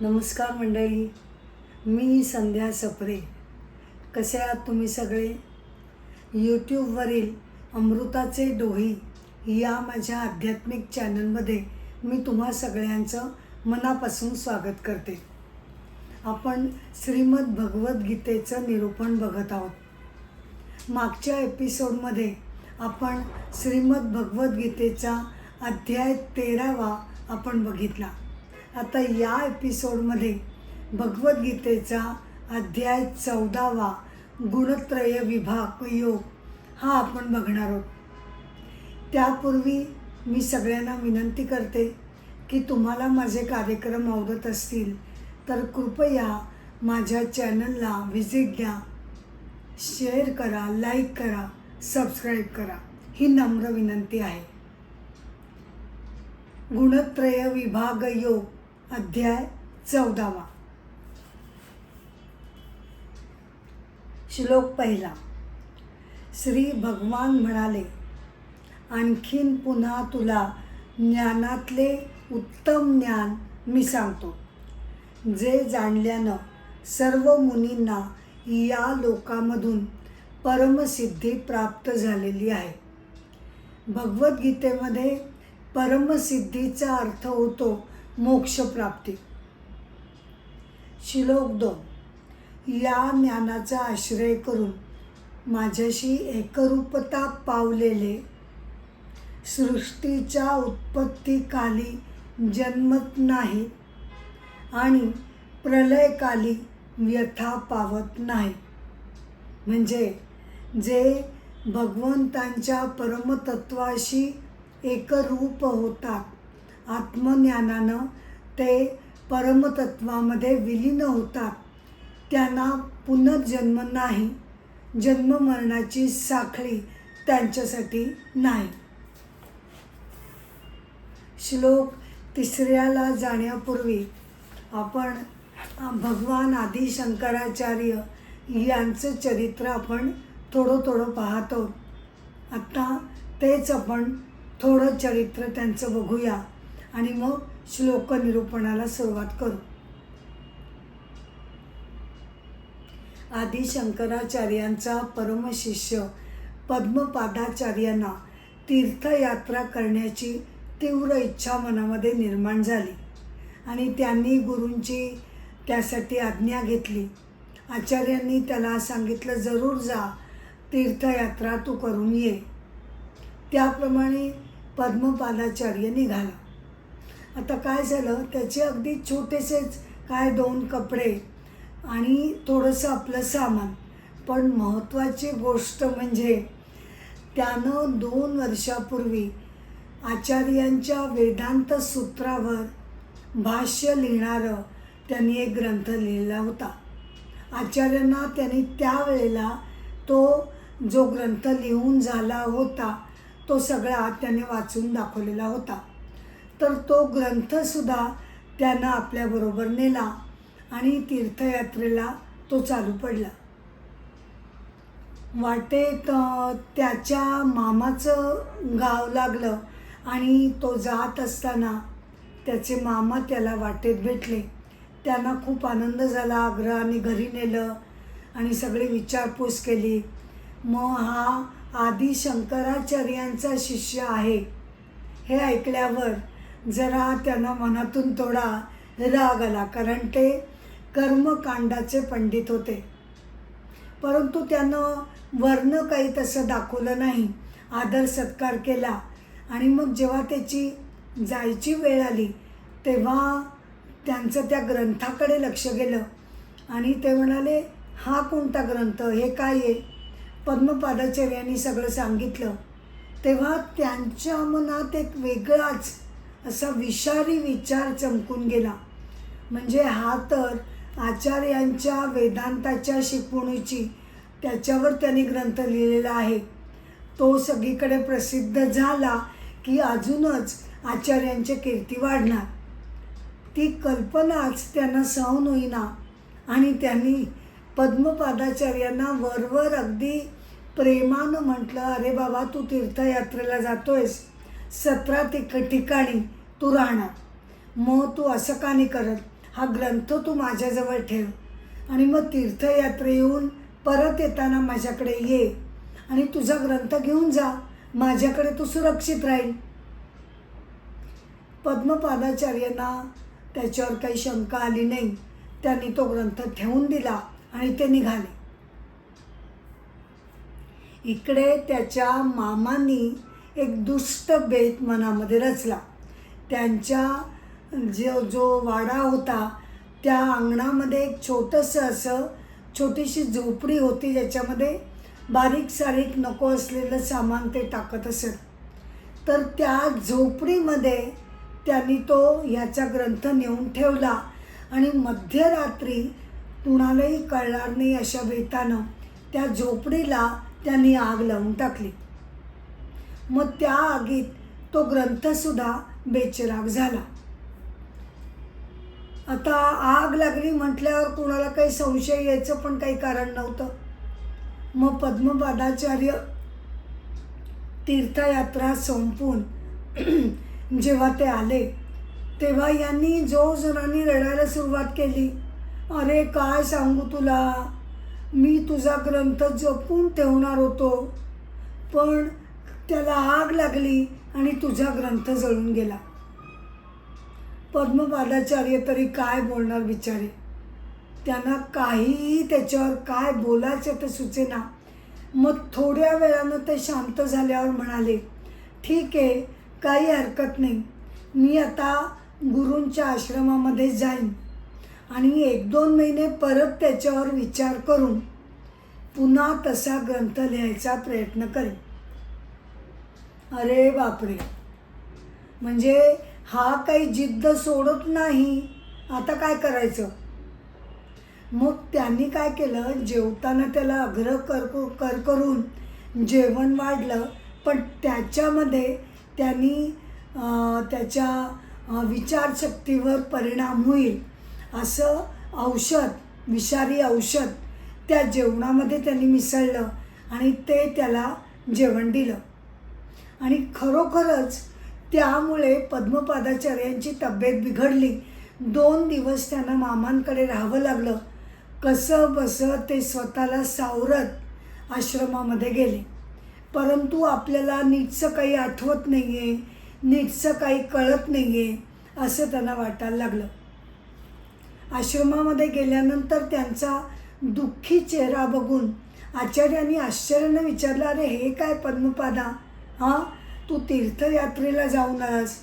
नमस्कार मंडळी, मी संध्या सप्रे. कसे आहात तुम्ही सगळे? यूट्यूबवरील अमृताचे डोही या माझ्या आध्यात्मिक चॅनलमध्ये मी तुम्हा सगळ्यांचं मनापासून स्वागत करते. आपण श्रीमद भगवद्गीतेचं निरूपण बघत आहोत. मागच्या एपिसोडमध्ये आपण श्रीमद भगवद्गीतेचा अध्याय 13वा आपण बघितला. आता या एपिसोडमध्ये भगवद्गीतेचा अध्याय 14वा गुणत्रय विभाग योग हा आपण बघणार आहोत. त्यापूर्वी मी सगळ्यांना विनंती करते की तुम्हाला माझे कार्यक्रम आवडत असतील तर कृपया माझ्या चॅनलला व्हिजिट द्या, शेअर करा, लाईक करा, सबस्क्राईब करा, ही नम्र विनंती आहे. गुणत्रय विभाग योग अध्याय 14वा. श्लोक पहिला. श्री भगवान म्हणाले, आणखीन पुन्हा तुला ज्ञानातले उत्तम ज्ञान मी सांगतो, जे जाणल्यानं सर्व मुनींना या लोकामधून परमसिद्धी प्राप्त झालेली आहे. भगवद्गीतेमध्ये परमसिद्धीचा अर्थ होतो मोक्षप्राप्ती. श्लोक 2. या ज्ञानाचा आश्रय करून माझ्याशी एकरूपता पावलेले सृष्टीच्या उत्पत्तीकाली जन्मत नाही आणि प्रलयकाली व्यथा पावत नाही. म्हणजे जे भगवंतांच्या परमतत्वाशी एकरूप होतात, आत्मज्ञानानं ते परमतत्वामध्ये विलीन होतात, त्यांना पुनर्जन्म नाही, जन्ममरणाची साखळी त्यांच्यासाठी नाही. श्लोक 3ऱ्याला जाण्यापूर्वी आपण भगवान आदि शंकराचार्य यांचं चरित्र आपण थोडं पाहत आहोत. आता तेच आपण थोडं चरित्र त्यांचं बघूया आणि मग श्लोक निरूपणाला सुरुवात करू. आदि शंकराचार्यांचा परमशिष्य पद्मपादाचार्यांना तीर्थयात्रा करण्याची तीव्र इच्छा मनामध्ये निर्माण झाली आणि त्यांनी गुरूंची त्यासाठी आज्ञा घेतली. आचार्यांनी त्याला सांगितलं, जरूर जा, तीर्थयात्रा तू करून ये. त्याप्रमाणे पद्मपादाचार्य निघाला. आता काय झालं, त्याचे अगदी छोटेसेच 2 कपडे आणि थोडंसं आपलं सामान. पण महत्त्वाची गोष्ट म्हणजे त्यानं 2 वर्षापूर्वी आचार्यांच्या वेदांत सूत्रावर भाष्य लिहिणारं त्यांनी एक ग्रंथ लिहिला होता. आचार्यांना त्यांनी त्यावेळेला तो जो ग्रंथ लिहून झाला होता तो सगळा त्याने वाचून दाखवलेला होता. तर तो ग्रंथसुद्धा त्यानं आपल्याबरोबर नेला आणि तीर्थयात्रेला तो चालू पडला. वाटेत त्याच्या मामाचं गाव लागलं आणि तो जात असताना त्याचे मामा त्याला वाटेत भेटले. त्यांना खूप आनंद झाला. आग्रहाने घरी नेलं आणि सगळी विचारपूस केली. मग हा आदि शंकराचार्यांचा शिष्य आहे हे ऐकल्यावर जरा त्यांना मनातून थोडा राग आला, कारण ते कर्मकांडाचे पंडित होते. परंतु त्यानं वर्ण काही तसं दाखवलं नाही, आदर सत्कार केला. आणि मग जेव्हा त्याची जायची वेळ आली तेव्हा त्यांचं त्या ग्रंथाकडे लक्ष गेलं आणि ते म्हणाले, हा कोणता ग्रंथ, हे काय आहे? पद्मपादाचार्यांनी सगळं सांगितलं. तेव्हा त्यांच्या मनात एक वेगळाच असा विषारी विचार चमकून गेला. म्हणजे हा तर आचार्यांच्या वेदांताच्या शिकवणीची त्याच्यावर त्यांनी ग्रंथ लिहिलेला आहे, तो सगळीकडे प्रसिद्ध झाला की अजूनच आचार्यांची कीर्ती वाढणार. ती कल्पनाच त्यांना सहन होईना आणि त्यांनी पद्मपादाचार्यांना वरवर अगदी प्रेमानं म्हटलं, अरे बाबा, तू तीर्थयात्रेला जातोयस, 17 ठिकाणी तू राहणार, मग तू असं का नाही करत, हा ग्रंथ तू माझ्याजवळ ठेव आणि मग तीर्थयात्रे येऊन परत येताना माझ्याकडे ये आणि तुझा ग्रंथ घेऊन जा, माझ्याकडे तू सुरक्षित राहील. पद्मपादाचार्यांना त्याच्यावर काही शंका आली नाही. त्यांनी तो ग्रंथ ठेवून दिला आणि ते निघाले. इकडे त्याच्या मामांनी एक दुष्ट बेत मनामध्ये रचला. त्यांच्या जो वाडा होता त्या अंगणामध्ये एक छोटंसं छोटीशी झोपडी होती, ज्याच्यामध्ये बारीक सारीक नको असलेलं सामान ते टाकत असत. तर त्या झोपडीमध्ये त्यांनी तो ह्याचा ग्रंथ नेऊन ठेवला आणि मध्यरात्री कुणालाही कळणार नाही अशा बेतानं त्या झोपडीला त्यांनी आग लावून टाकली. मग त्या आगीत तो ग्रंथसुद्धा बेचिराग झाला. आता आग लागली म्हटल्यावर कुणाला काही संशय यायचं पण काही कारण नव्हतं. मग पद्मपादाचार्य तीर्थयात्रा संपून जेव्हा ते आले तेव्हा यांनी जोरजोराने रडायला सुरुवात केली. अरे काय सांगू तुला, मी तुझा ग्रंथ जपून ठेवणार होतो, पण त्याला आग लागली आणि तुझा ग्रंथ जळून गेला. पद्मपादाचार्य तरी काय बोलणार बिचारे. त्यांना काहीही त्याच्यावर काय बोलायचं ते सुचेना. मग थोड्या वेळानं ते शांत झाल्यावर म्हणाले, ठीक आहे, काही हरकत नाही, मी आता गुरूंच्या आश्रमामध्ये जाईन आणि 1-2 महिने परत त्याच्यावर विचार करून पुन्हा तसा ग्रंथ लिहायचा प्रयत्न करेन. अरे बापरे, म्हणजे हा काही जिद्द सोडत नाही, आता काय करायचं. मग त्यांनी काय केलं, जेवताना त्याला आग्रह करून जेवण वाढलं, पण त्याच्यामध्ये त्यांनी त्याच्या विचारशक्तीवर परिणाम होईल असं औषध, विषारी औषध त्या जेवणामध्ये त्यांनी मिसळलं आणि ते त्याला जेवण दिलं. आणि खरोखरच त्यामुळे पद्मपादाचार्यांची तब्येत बिघडली. 2 दिवस त्यांना मामांकडे राहावं लागलं. कसं बसं ते स्वतःला सावरत आश्रमामध्ये गेले. परंतु आपल्याला नीटसं काही आठवत नाही आहे, नीटसं काही कळत नाही आहे असं त्यांना वाटायला लागलं. आश्रमामध्ये गेल्यानंतर त्यांचा दुःखी चेहरा बघून आचार्यांनी आश्चर्यानं विचारलं, अरे हे काय पद्मपादा, हां तू तीर्थयात्रेला जाऊन आलास,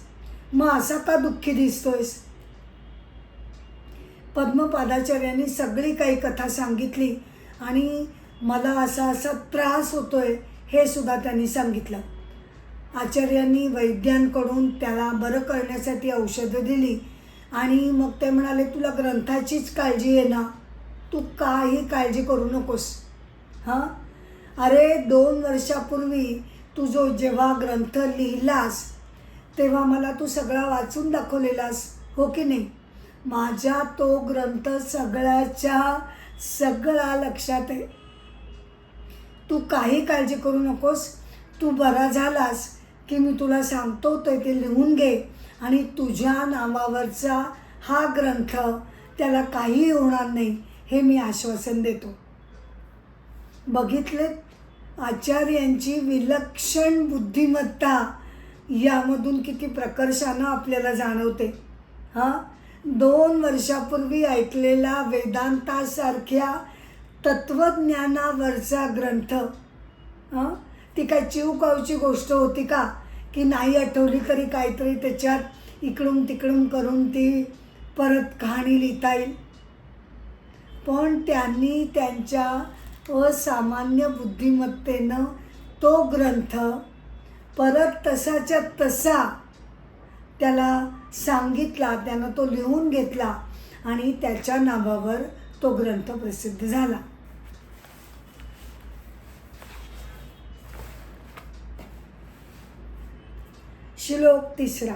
मग असा का दुःखी दिसतोयस. पद्मपादाचार्यांनी सगळी काही कथा सांगितली आणि मला असा त्रास होतोय हे सुद्धा त्यांनी सांगितलं. आचार्यांनी वैद्यांकडून त्याला बरं करण्यासाठी औषधं दिली आणि मग ते म्हणाले, तुला ग्रंथाचीच काळजी आहे ना, तू काही काळजी करू नकोस. हां अरे 2 वर्षापूर्वी तू जेव्हा ग्रंथ लिहिलास तेव्हा मला तू सगळा वाचून दाखवलेलास, हो की नाही. माझ्या तो ग्रंथ सगळा लक्षात आहे. तू काही काळजी करू नकोस, तू बरा झालास की मी तुला सांगतो ते लिहून घे आणि तुझ्या नावावरचा हा ग्रंथ त्याला काहीही होणार नाही हे मी आश्वासन देतो. बघितले आचार्यांची विलक्षण बुद्धिमत्ता यामधून किती प्रकर्षानं आपल्याला जाणवते. हां 2 वर्षापूर्वी ऐकलेला वेदांतासारख्या तत्त्वज्ञानावरचा ग्रंथ, ती काय चिवकावची गोष्ट होती का, की नाही आठवली तरी काहीतरी त्याच्यात इकडून तिकडून करून ती परत कहाणी लिहिता येईल. पण त्यांनी त्यांच्या असामान्य बुद्धिमत्तेनं तो ग्रंथ परत तसाच्या तसा त्याला सांगितला, त्यानं तो लिहून घेतला आणि त्याच्या नावावर तो ग्रंथ प्रसिद्ध झाला. श्लोक 3.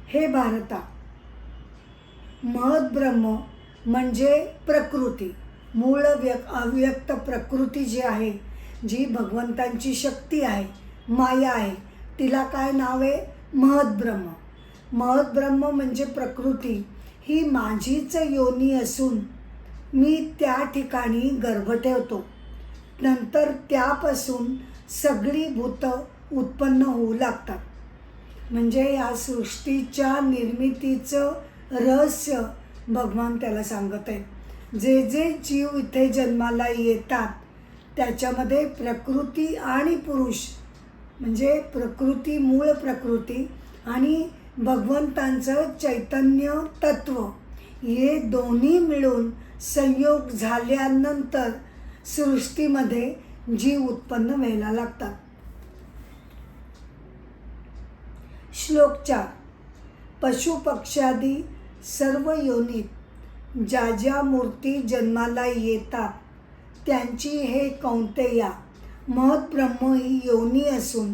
हे भारता, महद्ब्रह्म म्हणजे प्रकृती, मूळ अव्यक्त प्रकृती जी आहे, जी भगवंतांची शक्ती आहे, माया आहे, तिला काय नाव आहे, महद्ब्रह्म. महत ब्रह्म म्हणजे प्रकृती ही माझीच योनी असून मी त्या ठिकाणी गर्भ ठेवतो. नंतर त्यापासून सगळी भूतं उत्पन्न होऊ लागतात. म्हणजे या सृष्टीच्या निर्मितीचं रहस्य भगवान त्याला सांगत आहे. जे जे जीव इथे जन्माला येतात त्याच्यामध्ये प्रकृती आणि पुरुष म्हणजे प्रकृती, मूळ प्रकृती आणि भगवंतांचं चैतन्य तत्व हे दोन्ही मिळून संयोग झाल्यानंतर सृष्टीमध्ये जीव उत्पन्न व्हायला लागतात. श्लोक 4. पशुपक्ष्यादी सर्व योनीत ज्या ज्या मूर्ती जन्माला येतात त्यांची हे कौंतेया महत ब्रह्म ही योनी असून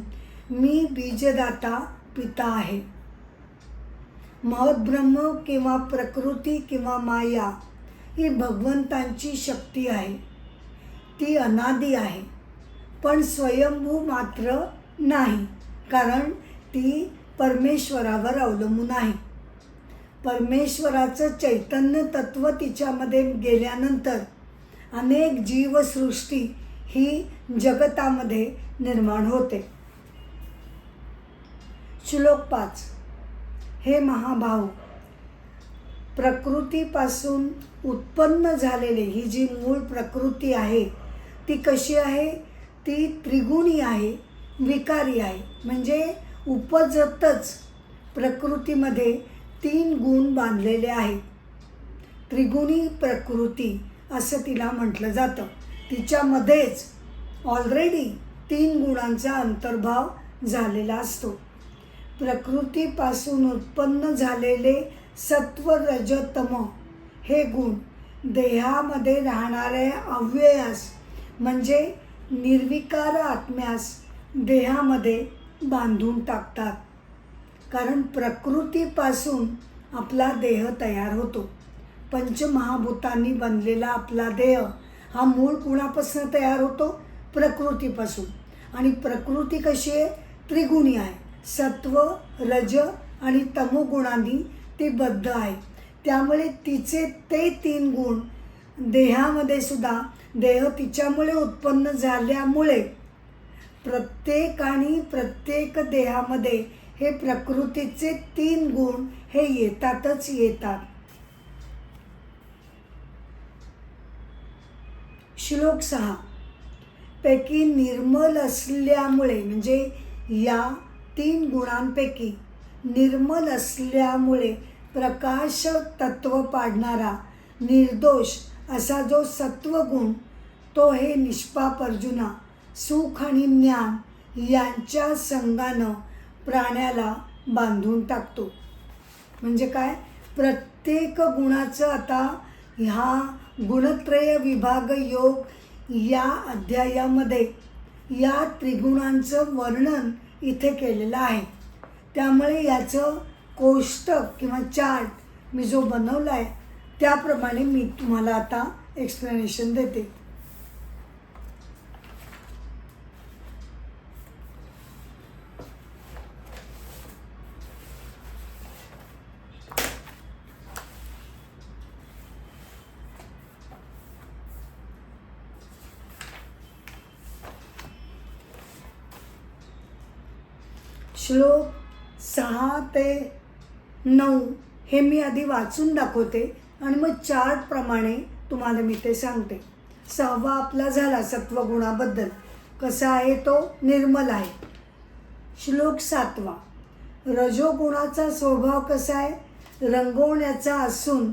मी बीजदाता पिता आहे. महत ब्रह्म किंवा प्रकृती किंवा माया ही भगवंतांची शक्ती आहे. ती अनादी आहे पण स्वयंभू मात्र नाही, कारण ती परमेश्वरावर अवलंबून आहे. परमेश्वराचं चैतन्य तत्व तिच्यामध्ये गेल्यानंतर अनेक जीवसृष्टी ही जगतामध्ये निर्माण होते. श्लोक 5. हे महाभाऊ, प्रकृतीपासून उत्पन्न झालेली ही जी मूळ प्रकृती आहे ती कशी आहे? ती त्रिगुणी आहे, विकारी आहे. म्हणजे उपजतच प्रकृतीमध्ये 3 गुण बांधलेले आहेत. त्रिगुणी प्रकृती असं तिला म्हटलं जातं. तिच्यामध्येच ऑलरेडी 3 गुणांचा अंतर्भाव झालेला असतो. प्रकृतीपासून उत्पन्न झालेले सत्व, रज, तम हे गुण देहामध्ये राहणाऱ्या अव्ययास म्हणजे निर्विकार आत्म्यास देहामध्ये बांधून टाकतात. कारण प्रकृतीपासून आपला देह तयार होतो. पंचमहाभूतांनी बनलेला आपला देह हा मूळ कुणापासून तयार होतो? प्रकृतीपासून. आणि प्रकृती कशी आहे? त्रिगुणी आहे. सत्व, रज आणि तमोगुणांनी ती बद्ध आहे. त्यामुळे तिचे ते 3 गुण देहामध्ये सुद्धा देह तिच्यामुळे उत्पन्न झाल्यामुळे प्रत्येक देहामध्ये हे प्रकृतीचे 3 गुण हे येतातच येतात. श्लोक 6. पैकी निर्मल असल्यामुळे म्हणजे या 3 गुणांपैकी निर्मल असल्यामुळे प्रकाश तत्व पाडणारा निर्दोष असा जो सत्वगुण तो हे निष्पाप अर्जुना सुख आणि ज्ञान यांच्या संगानं प्राण्याला बांधून टाकतो. म्हणजे काय? प्रत्येक गुणाचं आता ह्या गुणत्रय विभाग योग या अध्यायामध्ये या त्रिगुणांचं वर्णन इथे केलेलं आहे. त्यामुळे याचं कोष्टक किंवा चार्ट मी जो बनवला आहे त्याप्रमाणे मी तुम्हाला आता एक्सप्लेनेशन देते. श्लोक 6 ते 9 हे मी आधी वाचून दाखवते आणि मग चार्टप्रमाणे तुम्हाला मी ते सांगते. 6वा आपला झाला सत्वगुणाबद्दल. कसा आहे तो? निर्मल आहे. श्लोक 7वा. रजोगुणाचा स्वभाव कसा आहे? रंगवण्याचा असून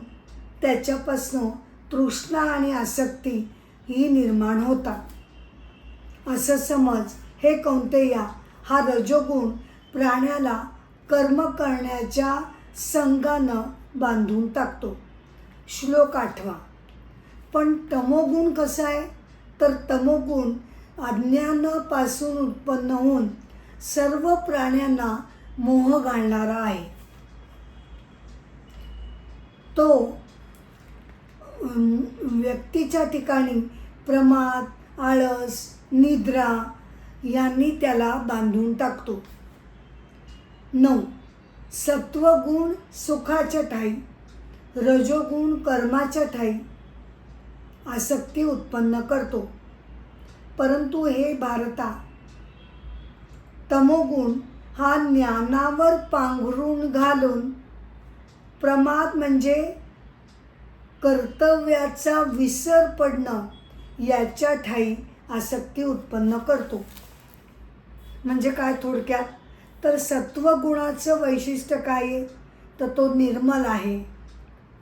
त्याच्यापासून तृष्णा आणि आसक्ती ही निर्माण होतात. असं समज हे कौंतेया, हा रजोगुण प्राण्याला कर्म करण्याच्या संगानं बांधून टाकतो. श्लोक 8वा. पण तमोगुण कसा आहे? तर तमोगुण अज्ञानापासून उत्पन्न होऊन सर्व प्राण्यांना मोह घालणारा आहे. तो व्यक्तीच्या ठिकाणी प्रमाद, आळस, निद्रा यांनी त्याला बांधून टाकतो. 9. सत्वगुण सुखाच्या ठाई, रजोगुण कर्माच्या ठाई आसक्ती उत्पन्न करतो. परंतु हे भारता, तमोगुण हा ज्ञानावर पांघरून घालून प्रमाद म्हणजे कर्तव्याचा विसर पडणं याच्या ठाई आसक्ती उत्पन्न करतो. म्हणजे काय थोडक्यात, तर सत्वगुणाचं वैशिष्ट्य काय आहे, तर तो निर्मल आहे,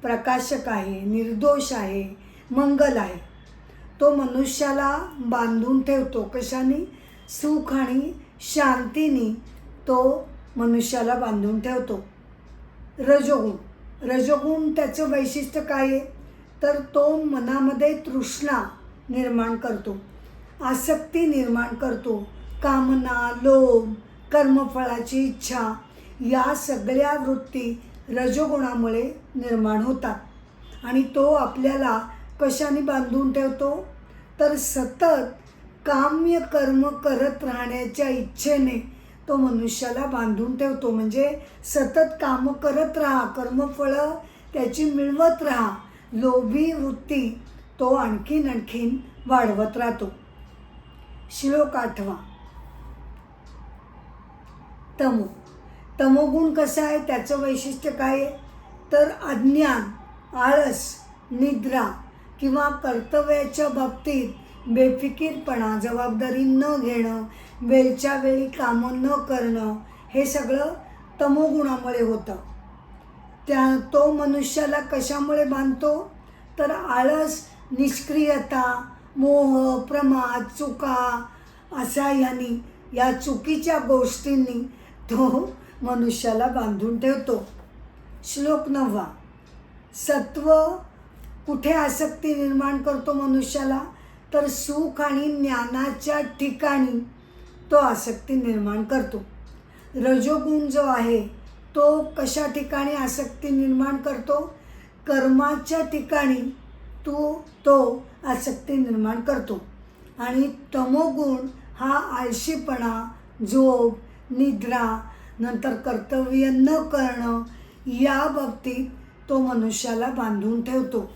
प्रकाशक आहे, निर्दोष आहे, मंगल आहे. तो मनुष्याला बांधून ठेवतो. कशाने? सुख आणि शांतीने तो मनुष्याला बांधून ठेवतो. रजोगुण त्याचं वैशिष्ट्य काय आहे, तर तो मनामध्ये तृष्णा निर्माण करतो, आसक्ती निर्माण करतो. कामना, लोभ, कर्मफळाची इच्छा या सगळ्या वृत्ती रजोगुणामुळे निर्माण होतात आणि तो आपल्याला कशाने बांधून ठेवतो, तर सतत काम्य कर्म करत राहण्याच्या इच्छेने तो मनुष्याला बांधून ठेवतो. म्हणजे सतत कामं करत राहा, कर्मफळं त्याची मिळवत राहा. लोभी वृत्ती तो आणखीन वाढवत राहतो. श्लोक 8. तमोगुण कसा आहे, त्याचं वैशिष्ट्य काय आहे, तर अज्ञान, आळस, निद्रा किंवा कर्तव्याच्या बाबतीत बेफिकीरपणा, जबाबदारी न घेणं, वेळच्या वेळी कामं न करणं, हे सगळं तमोगुणामुळे होतं. तो मनुष्याला कशामुळे बांधतो, तर आळस, निष्क्रियता, मोह, प्रमाद, चुका असा या चुकीच्या गोष्टींनी तो मनुष्याला बांधून ठेवतो. श्लोक 9. सत्व कुठे आसक्ती निर्माण करतो मनुष्याला, तर सुख आणि ज्ञानाच्या ठिकाणी तो आसक्ती निर्माण करतो. रजोगुण जो आहे तो कशा ठिकाणी आसक्ती निर्माण करतो, कर्माच्या ठिकाणी तो आसक्ती निर्माण करतो. आणि तमोगुण हा आळशीपणा, झोप, निद्रा, नंतर कर्तव्य न करणं या बाबतीत तो मनुष्याला बांधून ठेवतो.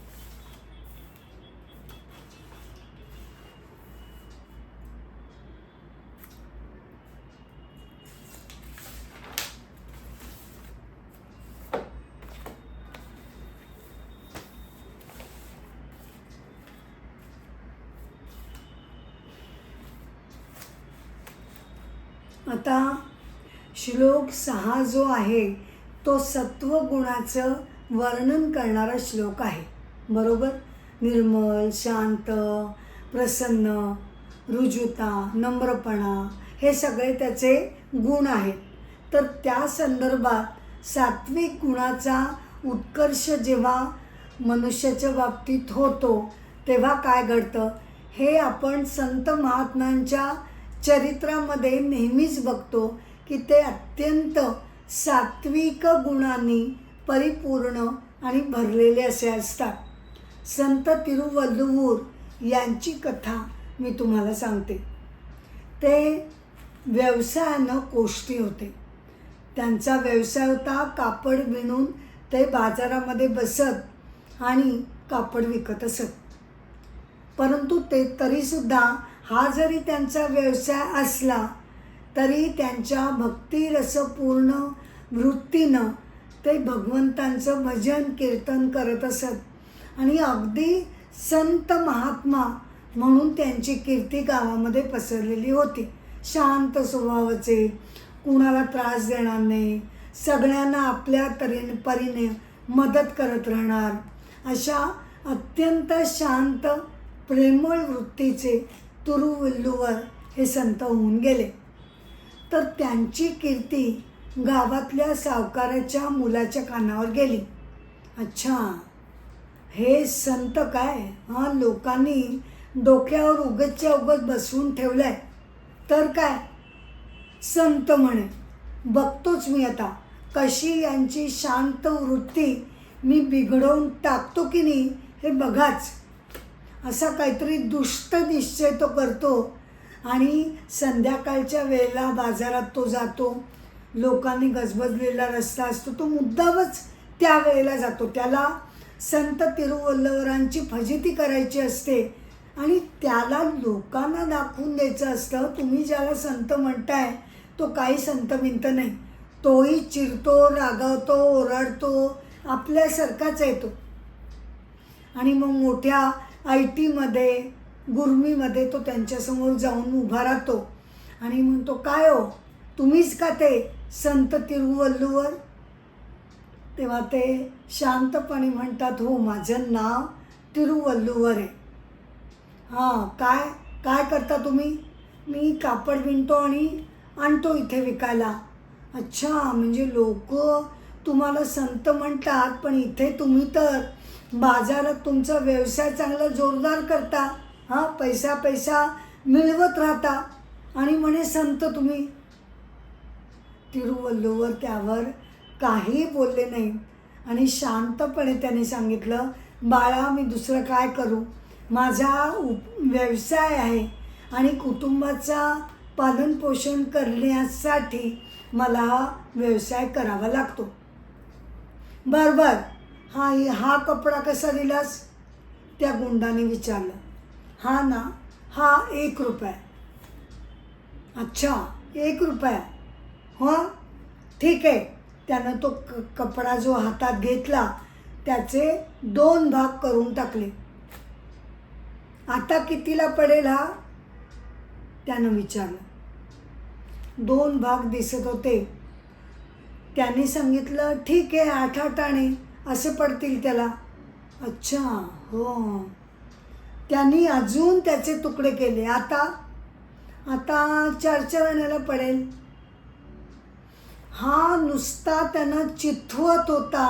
आता श्लोक 6 जो आहे तो सत्वगुणाचं वर्णन करणारा श्लोक आहे. बरोबर. निर्मल, शांत, प्रसन्न, रुजुता, नम्रपणा हे सगळे त्याचे गुण आहेत. तर त्या संदर्भात सात्विक गुणाचा उत्कर्ष जेव्हा मनुष्याच्या बाबतीत होतो तेव्हा काय घडतं हे आपण संत महात्म्यांच्या चरित्रामध्ये नेहमीच बघतो की ते अत्यंत सात्विक गुणांनी परिपूर्ण आणि भरलेले असे असतात. संत तिरुवल्लुवर यांची कथा मी तुम्हाला सांगते. ते व्यवसायानं कोष्टी होते. त्यांचा व्यवसाय होता कापड विणून ते बाजारामध्ये बसत आणि कापड विकत असत. परंतु तरीसुद्धा हा जरी त्यांचा व्यवसाय असला तरी त्यांच्या भक्तिरसपूर्ण वृत्तीनं ते भगवंतांचं भजन कीर्तन करत असत आणि अगदी संत महात्मा म्हणून त्यांची कीर्ती गावामध्ये पसरलेली होती. शांत स्वभावाचे, कुणाला त्रास देणार नाही, सगळ्यांना आपल्या परीने मदत करत राहणार, अशा अत्यंत शांत प्रेमळ वृत्तीचे तिरुवल्लुवर हे संत होऊन गेले. तर त्यांची कीर्ती गावातल्या सावकाराच्या मुलाच्या कानावर गेली. अच्छा, हे संत काय लोकांनी डोक्यावर उगतच्या उगत बसवून ठेवलंय, तर काय संत म्हणे, बघतोच मी आता कशी यांची शांत वृत्ती मी बिघडवून टाकतो की नाही हे बघाच. असा काहीतरी दुष्ट निश्चय तो करतो आणि संध्याकाळच्या वेळेला बाजारात तो जातो, लोकांनी गजबजलेला रस्ता असतो तो मुद्दामच त्यावेळेला जातो. त्याला संत तिरुवल्लवरांची फजिती करायची असते आणि त्याला लोकांना दाखवून द्यायचं असतं तुम्ही ज्याला संत म्हणताय तो काही संत बिंत नाही. तोही चिडतो, रागावतो, ओरडतो, आपल्यासारखाच आहे तो. आणि मग मोठ्या ITमध्ये गुरमीमध्ये तो त्यांच्यासमोर जाऊन उभा राहतो आणि म्हणतो, काय हो तुम्हीच का ते संत तिरुवल्लुवर? तेव्हा ते शांतपणे म्हणतात, हो माझं नाव तिरुवल्लुवर आहे. हां, काय काय करता तुम्ही? मी कापड विणतो आणि आणतो इथे विकायला. अच्छा, म्हणजे लोक तुम्हाला संत म्हणतात पण इथे तुम्ही तर बाजारात तुमचा व्यवसाय चांगला जोरदार करता. हां, पैसा पैसा मिळवत राहता आणि म्हणे संत तुम्ही. तिरुवल्लुवर त्यावर काही बोलले नाही आणि शांतपणे त्याने सांगितलं, बाळा मी दुसरं काय करू, माझा व्यवसाय आहे आणि कुटुंबाचा पालनपोषण करण्यासाठी मला व्यवसाय करावा लागतो. बरं हा कपडा कसा दिलास? त्या गुंडाने विचारलं. हा ना, हा 1 रुपया. अच्छा, 1 रुपया. हो ठीक आहे. त्यानं तो कपडा जो हातात घेतला त्याचे 2 भाग करून टाकले. आता कितीला पडेल हा? त्यानं विचारलं. 2 भाग दिसत होते. त्याने सांगितलं, ठीक आहे 8 आणे असे पडतील त्याला. अच्छा, हो. त्यांनी अजून त्याचे तुकडे केले. आता 4 आण्याला पडेल. हा नुसता त्यांना चिथवत होता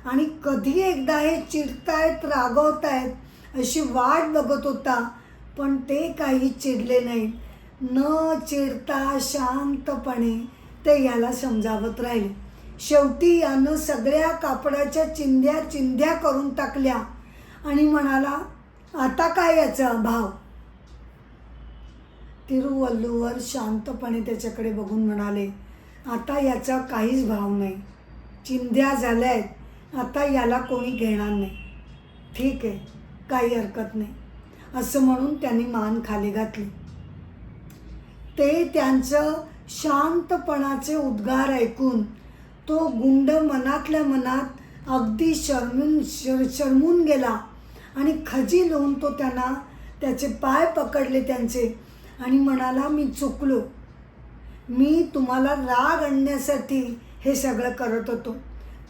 आणि कधी एकदा हे चिडतायत, रागवतायत अशी वाट बघत होता, पण ते काही चिडले नाही. न चिडता शांतपणे ते याला समजावत राहिले. शेवटी यानं सगळ्या कापडाच्या चिंध्या करून टाकल्या आणि म्हणाला, आता काय याचा भाव? तिरुवल्लुवर शांतपणे त्याच्याकडे बघून म्हणाले, आता याचा काहीच भाव नाही. चिंध्या झाल्या आहेत, आता याला कोणी घेणार नाही. ठीक आहे, काही हरकत नाही असं म्हणून त्यांनी मान खाली घातली. ते त्यांचं शांतपणाचे उद्गार ऐकून तो गुंड मनातल्या मनात अगदी शरमून गेला आणि खजील होऊन तो त्यांना त्याचे पाय पकडले त्यांचे आणि म्हणाला, मी चुकलो. मी तुम्हाला राग आणण्यासाठी हे सगळं करत होतो,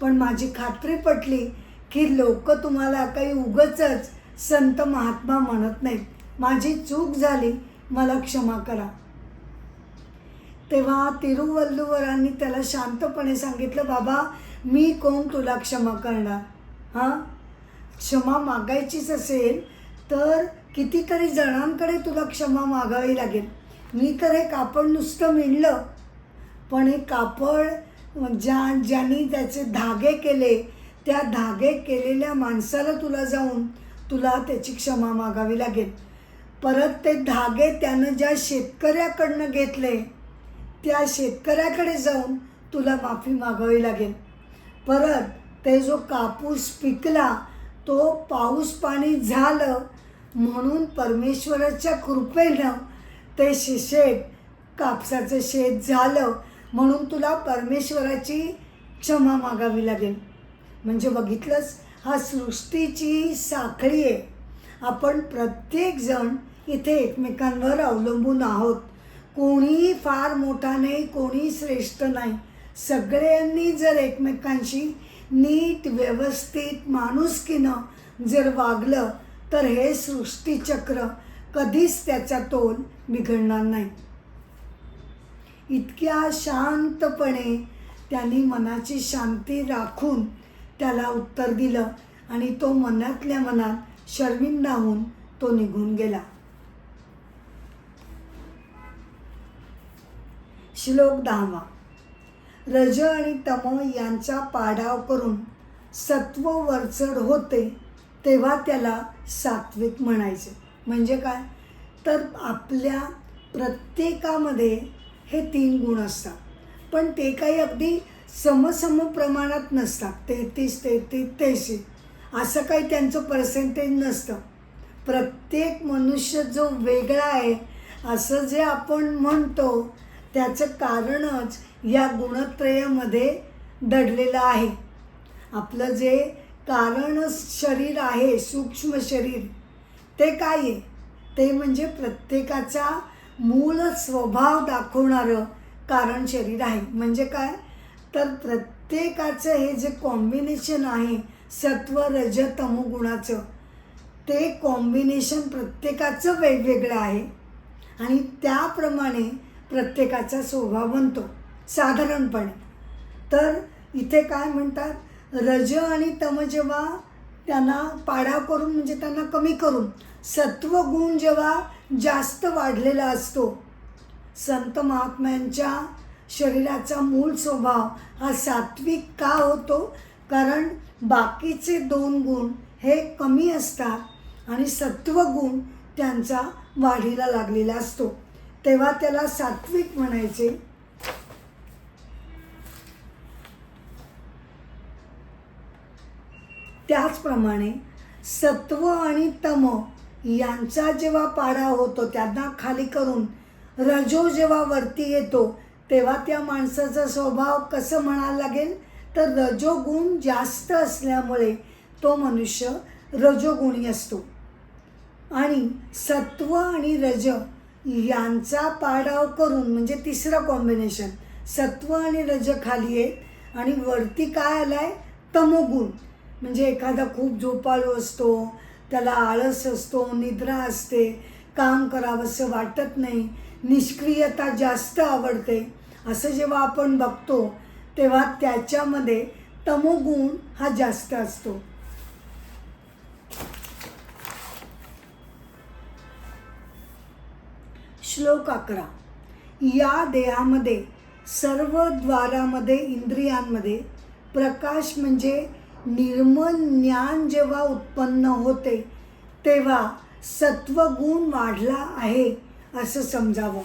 पण माझी खात्री पटली की लोक तुम्हाला काही उगाचच संत महात्मा म्हणत नाहीत. माझी चूक झाली, मला क्षमा करा. तेव्हा तिरुवल्लुवरांनी त्याला शांतपणे सांगितलं, बाबा मी कोण तुला क्षमा करणार? हां, क्षमा मागायचीच असेल तर कितीतरी जणांकडे तुला क्षमा मागावी लागेल. मी तर हे कापड नुसतं विणलं, पण हे कापड ज्यांनी त्याचे धागे केले त्या धागे केलेल्या माणसाला तुला त्याची क्षमा मागावी लागेल. परत ते धागे त्यानं ज्या शेतकऱ्याकडनं घेतले त्या शेतकऱ्याकडे जाऊन तुला माफी मागावी लागेल. परत ते जो कापूस पिकला तो पाऊस पाणी झालं म्हणून परमेश्वराच्या कृपेनं ते शेत कापसाचं शेत झालं म्हणून तुला परमेश्वराची क्षमा मागावी लागेल. म्हणजे बघितलंच, हा सृष्टीची साखळी आहे. आपण प्रत्येकजण इथे एकमेकांवर अवलंबून आहोत. कोणीही फार मोठा नाही, कोणी श्रेष्ठ नाही. सगळ्यांनी जर एकमेकांशी नीट व्यवस्थित माणुसकीनं जर वागलं तर हे सृष्टीचक्र कधीच त्याचा तोल बिघडणार नाही. इतक्या शांतपणे त्यांनी मनाची शांती राखून त्याला उत्तर दिलं आणि तो मनातल्या मनात शर्मिंदा होऊन तो निघून गेला. श्लोक 10. रज आणि तम यांचा पाडाव करून सत्व वरचढ होते तेव्हा त्याला सात्विक म्हणायचे. म्हणजे काय तर आपल्या प्रत्येकामध्ये हे 3 गुण असतात, पण ते काही अगदी समसम प्रमाणात नसतात. 33-33-83 असं काही त्यांचं पर्सेंटेज नसतं. प्रत्येक मनुष्य जो वेगळा आहे असं जे आपण म्हणतो त्याचं कारणच या गुणत्रयामध्ये दडलेलं आहे. आपलं जे कारण शरीर आहे, सूक्ष्म शरीर, ते काय आहे? ते म्हणजे प्रत्येकाचा मूळ स्वभाव दाखवणारं कारण शरीर आहे. म्हणजे काय? तर प्रत्येकाचं हे जे कॉम्बिनेशन आहे सत्व रज तमो गुणाचं, ते कॉम्बिनेशन प्रत्येकाचं वेगवेगळं आहे आणि त्याप्रमाणे प्रत्येकाचा स्वभाव बनतो साधारणपणे. तर इथे काय म्हणतात, रज आणि तम जेव्हा त्यांना पाडाव करून म्हणजे त्यांना कमी करून सत्वगुण जेव्हा जास्त वाढलेला असतो, संत महात्म्यांच्या शरीराचा मूळ स्वभाव हा सात्विक का होतो? कारण बाकीचे 2 गुण हे कमी असतात आणि सत्वगुण त्यांचा वाढीला लागलेला असतो, तेव्हा त्याला सात्विक म्हणायचे. त्याचप्रमाणे सत्व आणि तम यांचा जेव्हा पाडा होतो, त्यांना खाली करून रजो जेव्हा वरती येतो, तेव्हा त्या माणसाचा स्वभाव कसं म्हणायला लागेल, तर रजोगुण जास्त असल्यामुळे तो मनुष्य रजोगुणी असतो. आणि सत्व आणि रज यांचा पाडाव करून म्हणजे तिसरं कॉम्बिनेशन, सत्व आणि रज खाली आहेत आणि वरती काय आलं आहे, तमोगुण. म्हणजे एखादा खूप झोपाळू असतो, त्याला आळस असतो, निद्रा असते, काम करावंसं वाटत नाही, निष्क्रियता जास्त आवडते, असं जेव्हा आपण बघतो तेव्हा त्याच्यामध्ये तमोगुण हा जास्त असतो. श्लोक 11. या देहामध्ये सर्व द्वारामध्ये इंद्रियांमध्ये प्रकाश म्हणजे निर्मल ज्ञान जेव्हा उत्पन्न होते तेव्हा सत्वगुण वाढला आहे असं समजावं.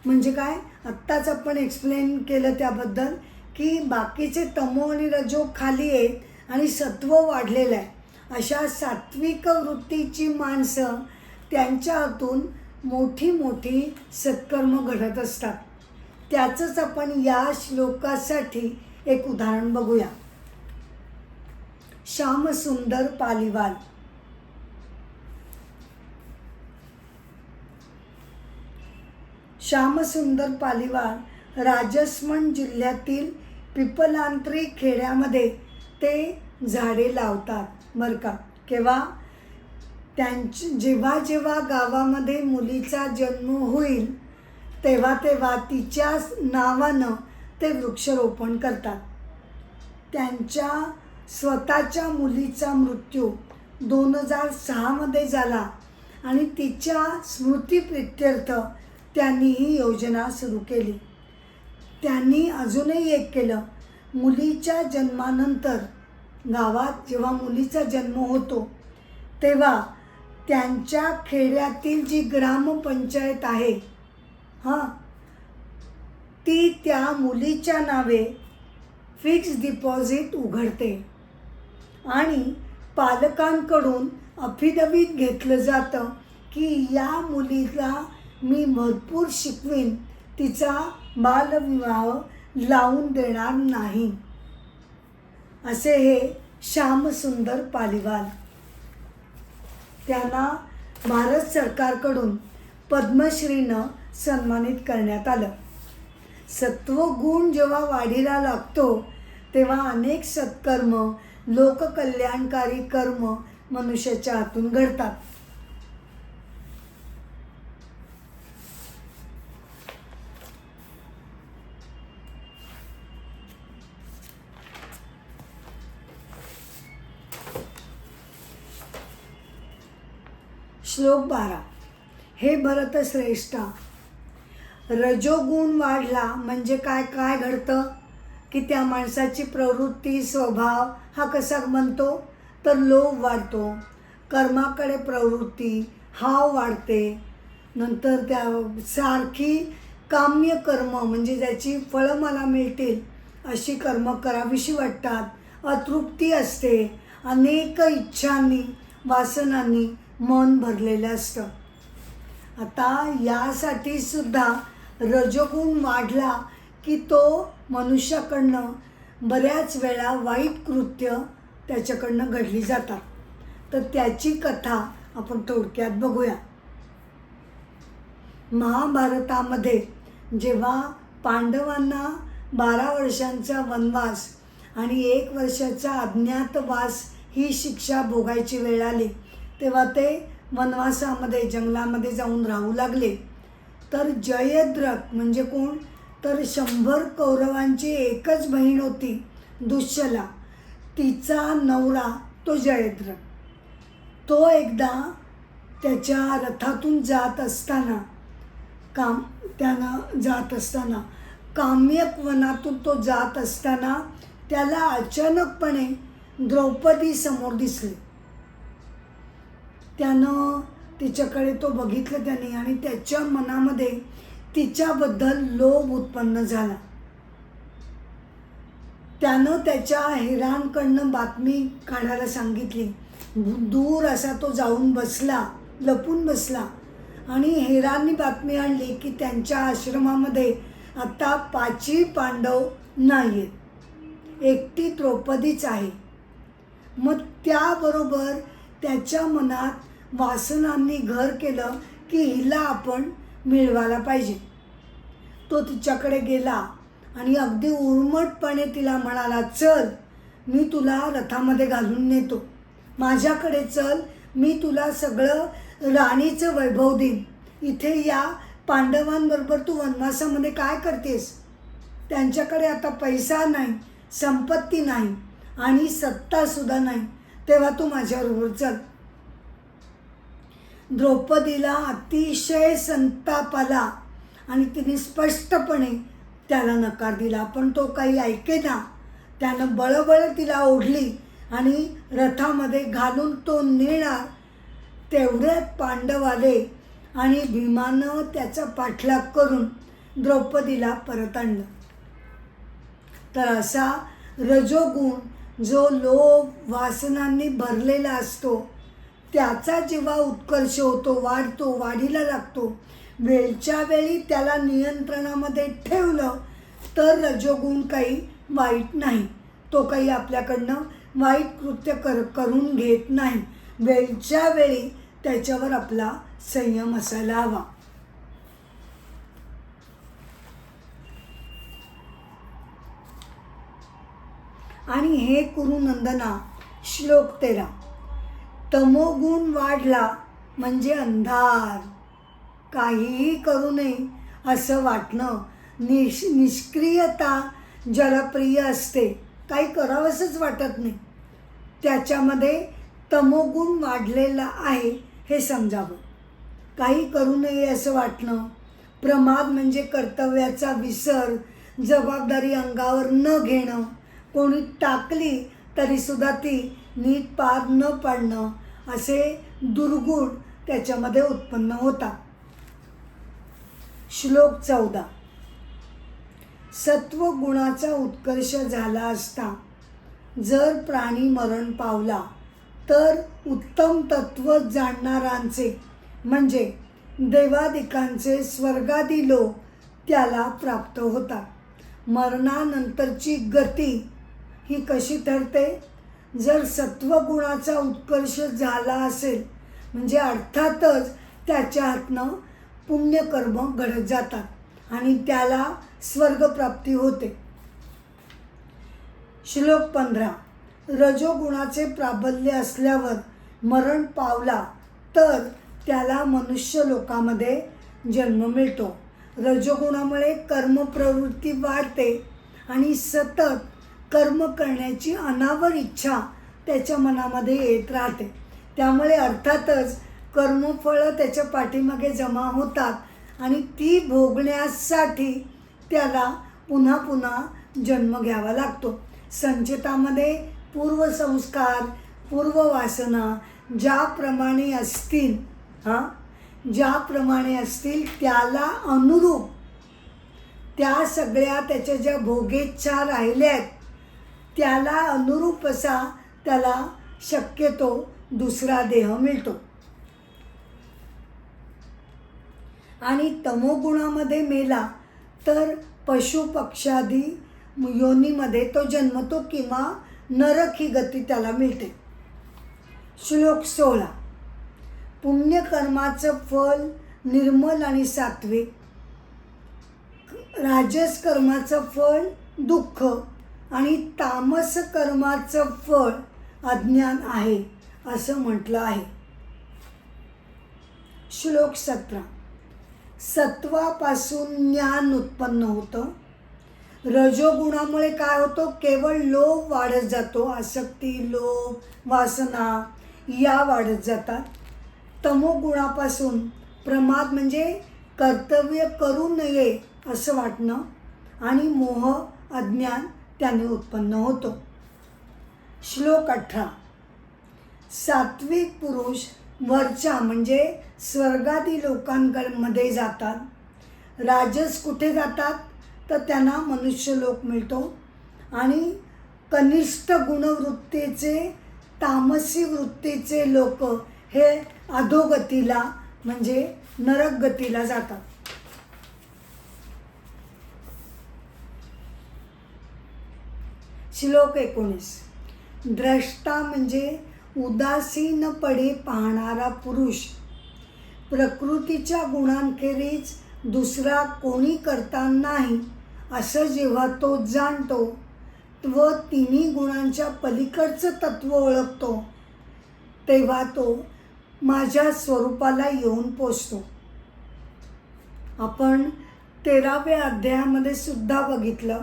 म्हणजे काय, आत्ताच आपण एक्सप्लेन केलं त्याबद्दल की बाकीचे तमो आणि रजो खाली आहेत आणि सत्व वाढलेलं आहे. अशा सात्विक वृत्तीची माणसं त्यांच्या हातून मोठी मोठी सत्कर्म घडत असतात. त्याचंच आपण या श्लोकासाठी एक उदाहरण बघूया. श्यामसुंदर पालीवाल. श्यामसुंदर पालीवाल राजस्थान जिल्ह्यातील पिपलांत्री खेड्यामध्ये ते झाडे लावतात बरं का. केव्हा? जेव्हा जेव्हा गावामध्ये मुलीचा जन्म होईल तेव्हा तेव्हा तिच्या नावानं ते वृक्षारोपण करतात. त्यांच्या स्वतःच्या मुलीचा मृत्यू 2006 झाला आणि तिच्या स्मृतिप्रित्यर्थ त्यांनी ही योजना सुरू केली. त्यांनी अजूनही एक केलं. मुलीच्या जन्मानंतर गावात जेव्हा मुलीचा जन्म होतो तेव्हा त्यांच्या खेड्यातील जी ग्रामपंचायत आहे ती त्या मुलीच्या नावे फिक्स डिपॉझिट उघडते आणि पालकांकडून अफिडविट घेतलं जातं की या मुलीला मी भरपूर शिकवीन, तिचा बालविवाह लावून देणार नाही, असे हे श्यामसुंदर पालीवाल. त्यांना भारत सरकारकडून पद्मश्रीनं सन्मानित करण्यात आलं. सत्वगुण जेव्हा वाढीला लागतो तेव्हा अनेक सत्कर्म, लोककल्याणकारी कर्म मनुष्याच्या हातून घडतात. श्लोक 12. हे भरतश्रेष्ठा, रजोगुण वाढला म्हणजे काय काय घडतं की त्या माणसाची प्रवृत्ती, स्वभाव हा कसा बनतो, तर लोभ वाढतो, कर्माकडे प्रवृत्ती, हाव वाढते. नंतर त्या सारखी काम्य कर्म म्हणजे ज्याची फळं मला मिळतील अशी कर्म करावीशी वाटतात. अतृप्ती असते. अनेक इच्छांनी वासनांनी मन भरलेलं असतं. आता यासाठी सुद्धा रजोगुण वाढला की तो मनुष्याकडनं बऱ्याच वेळा वाईट कृत्य त्याच्याकडनं घडली जातात. तर त्याची कथा आपण थोडक्यात बघूया. महाभारतामध्ये जेव्हा पांडवांना 12 वर्षांचा वनवास आणि 1 वर्षाचा अज्ञातवास ही शिक्षा भोगायची वेळ आली, तेव्हा ते वनवासामध्ये जंगलामध्ये जाऊन राहू लागले. तर जयद्रथ म्हणजे कोण, तर 100 कौरवांची एकच बहीण होती दुश्शला, तिचा नवरा तो जयद्रथ. तो एकदा त्याच्या रथातून जात असताना काम्यक वनातून तो जात असताना त्याला अचानकपणे द्रौपदी समोर दिसली. त्यानं तिच्याकडे तो बघितलं त्याने आणि त्याच्या मनामध्ये तिच्याबद्दल लोभ उत्पन्न झाला. त्यानं त्याच्या हेरांकडनं बातमी काढायला सांगितली. दूर असा तो जाऊन बसला, लपून बसला आणि हेरांनी बातमी आणली की त्यांच्या आश्रमामध्ये आता 5ही पांडव नाही आहेत, एकटी द्रौपदीच आहे. मग त्याबरोबर त्याच्या मनात वासनांनी घर केलं की हिला आपण मिळवायला पाहिजे. तो तिच्याकडे गेला आणि अगदी उर्मटपणे तिला म्हणाला, चल मी तुला रथामध्ये घालून नेतो, माझ्याकडे चल, मी तुला सगळं राणीचं वैभव देईन. इथे या पांडवांबरोबर तू वनवासामध्ये काय करतेस? त्यांच्याकडे आता पैसा नाही, संपत्ती नाही आणि सत्तासुद्धा नाही, तेव्हा तू माझ्याबरोबर चल. द्रौपदीला अतिशय संताप आला आणि तिने स्पष्टपणे त्याला नकार दिला, पण तो काही ऐकेना. त्यानं बळबळ तिला ओढली आणि रथामध्ये घालून तो नेणार. तेवढ्यात पांडव आले आणि भीमानं त्याचा पाठलाग करून द्रौपदीला परत आणलं. तर असा रजोगुण जो लोभ वासनांनी भरलेला असतो त्याचा जेव्हा उत्कर्ष होतो, वाढतो, वाढीला लागतो, वेळच्या वेळी त्याला नियंत्रणामध्ये ठेवलं तर रजोगुण काही वाईट नाही. तो काही आपल्याकडनं वाईट कृत्य करून घेत नाही. वेळच्या वेळी त्याच्यावर आपला संयम असायला हवा. आणि हे कुरुनंदना श्लोक 13. तमोगुण वाढला म्हणजे अंधार, काहीही करू नये असं वाटणं, निष्क्रियता ज्याला प्रिय असते, काही करावंसंच वाटत नाही, त्याच्यामध्ये तमोगुण वाढलेला आहे हे समजावं. काही करू नये असं वाटणं, प्रमाद म्हणजे कर्तव्याचा विसर, जबाबदारी अंगावर न घेणं, कोणी टाकली तरीसुद्धा ती नीट पार न पाडणं, असे दुर्गुण त्याच्यामध्ये उत्पन्न होतात. श्लोक 14. सत्वगुणाचा उत्कर्ष झाला असता जर प्राणी मरण पावला तर उत्तम तत्व जाणणारांचे म्हणजे देवादिकांचे स्वर्गादी लोक त्याला प्राप्त होतात. मरणानंतरची गती ही कशी ठरते? जर सत्वगुणाचा उत्कर्ष झाला असेल म्हणजे अर्थातच त्याच्या हातनं पुण्यकर्म घडत जातात आणि त्याला स्वर्गप्राप्ती होते. श्लोक 15. रजोगुणाचे प्राबल्य असल्यावर मरण पावला तर त्याला मनुष्य लोकामध्ये जन्म मिळतो. रजोगुणामुळे कर्मप्रवृत्ती वाढते आणि सतत कर्म करण्याची अनावर इच्छा त्याच्या मनामध्ये येत राहते. त्यामुळे अर्थातच कर्मफळं त्याच्या पाठीमागे जमा होतात आणि ती भोगण्यासाठी त्याला पुन्हा पुन्हा जन्म घ्यावा लागतो. संचितामध्ये पूर्वसंस्कार, पूर्ववासना ज्याप्रमाणे असतील ज्याप्रमाणे असतील त्याला अनुरूप त्या सगळ्या त्याच्या ज्या भोगेच्छा राहिल्या आहेत त्याला अनुरूप असा त्याला शक्यतो दुसरा देह मिळतो. आणि तमोगुणामध्ये मेला तर पशु पक्षादी योनीमध्ये तो जन्मतो किंवा नरक ही गती त्याला मिळते. श्लोक 16. पुण्यकर्माचं फल निर्मल आणि सात्विक, राजस कर्माचं फल दुःख आणि तामस कर्माचं फळ अज्ञान आहे असं म्हटलं आहे. श्लोक 17. सत्वापासून ज्ञान उत्पन्न होतं. रजोगुणामुळे काय होतं, केवळ लोभ वाढत जातो, आसक्ती, लोभ, वासना या वाढत जातात. तमोगुणापासून प्रमाद म्हणजे कर्तव्य करू नये असं वाटणं आणि मोह अज्ञान त्याने उत्पन्न होतो. श्लोक 18. सात्विक पुरुष वरच्या म्हणजे स्वर्गादी लोकांमध्ये जातात. राजस कुठे जातात तर त्यांना मनुष्यलोक मिळतो. आणि कनिष्ठ गुणवृत्तीचे तामसी वृत्तीचे लोक हे अधोगतीला म्हणजे नरक गतीला जातात. श्लोक 19. द्रष्टा म्हणजे उदासीनपणे पाहणारा पुरुष प्रकृतीच्या गुणांखेरीज दुसरा कोणी करता नाही असं जेव्हा तो जाणतो व तिन्ही गुणांच्या पलीकडचं तत्त्व ओळखतो तेव्हा तो माझ्या स्वरूपाला येऊन पोचतो. आपण 13व्या अध्यायामध्ये सुद्धा बघितलं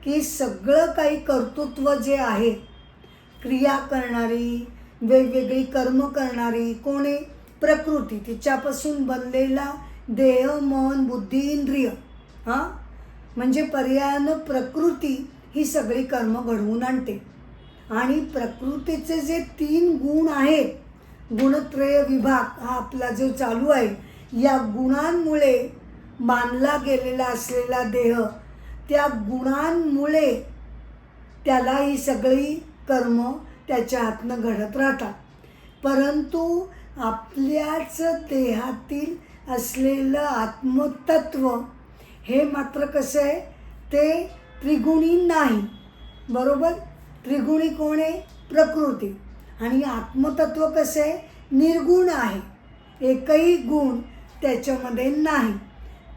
की सगळं काही कर्तृत्व जे आहे, क्रिया करणारी, वेगवेगळी कर्म करणारी कोणी प्रकृती, तिच्यापासून बनलेला देह, मन, बुद्धी, इंद्रिय म्हणजे पर्यायानं प्रकृती ही सगळी कर्म घडवून आणते. आणि प्रकृतीचे जे 3 गुण आहेत, गुणत्रय विभाग हा आपला जो चालू आहे, या गुणांमुळे मानला गेलेला असलेला देह, त्या गुणांमुळे त्याला ही सगळी कर्म त्याच्या हातनं घडत राहतात. परंतु आपल्याच देहातील असलेलं आत्मतत्व हे मात्र कसं आहे, ते त्रिगुणी नाही. बरोबर, त्रिगुणी कोण आहे, प्रकृती. आणि आत्मतत्व कसं आहे, निर्गुण आहे, एकही गुण त्याच्यामध्ये नाही.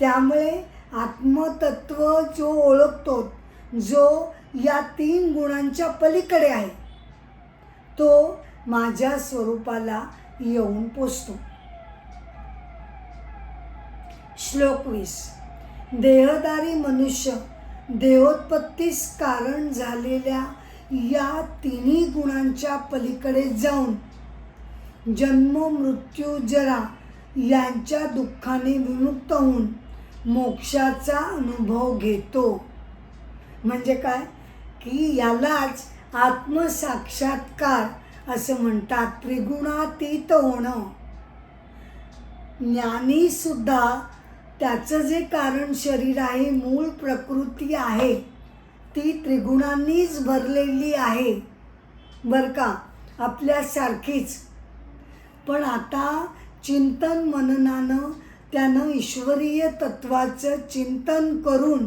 त्यामुळे आत्मतत्व जो ओळखतो, जो या 3 गुणांच्या पलीकडे आहे, तो माझ्या स्वरूपाला येऊन पोचतो. श्लोक 20. देहधारी मनुष्य देहोत्पत्तीस कारण झालेल्या या 3 गुणांच्या पलीकडे जाऊन जन्म, मृत्यू, जरा यांच्या दुःखाने विमुक्त होऊन मोक्षाचा अनुभव घेतो. म्हणजे काय की यालाच आत्मसाक्षात्कार असं म्हणतात, त्रिगुणातीत होणं. ज्ञानीसुद्धा त्याचं जे कारण शरीर आहे, मूळ प्रकृती आहे, ती त्रिगुणांनीच भरलेली आहे बरं का, आपल्यासारखीच. पण आता चिंतन मननानं त्यानं ईश्वरीय तत्वाचं चिंतन करून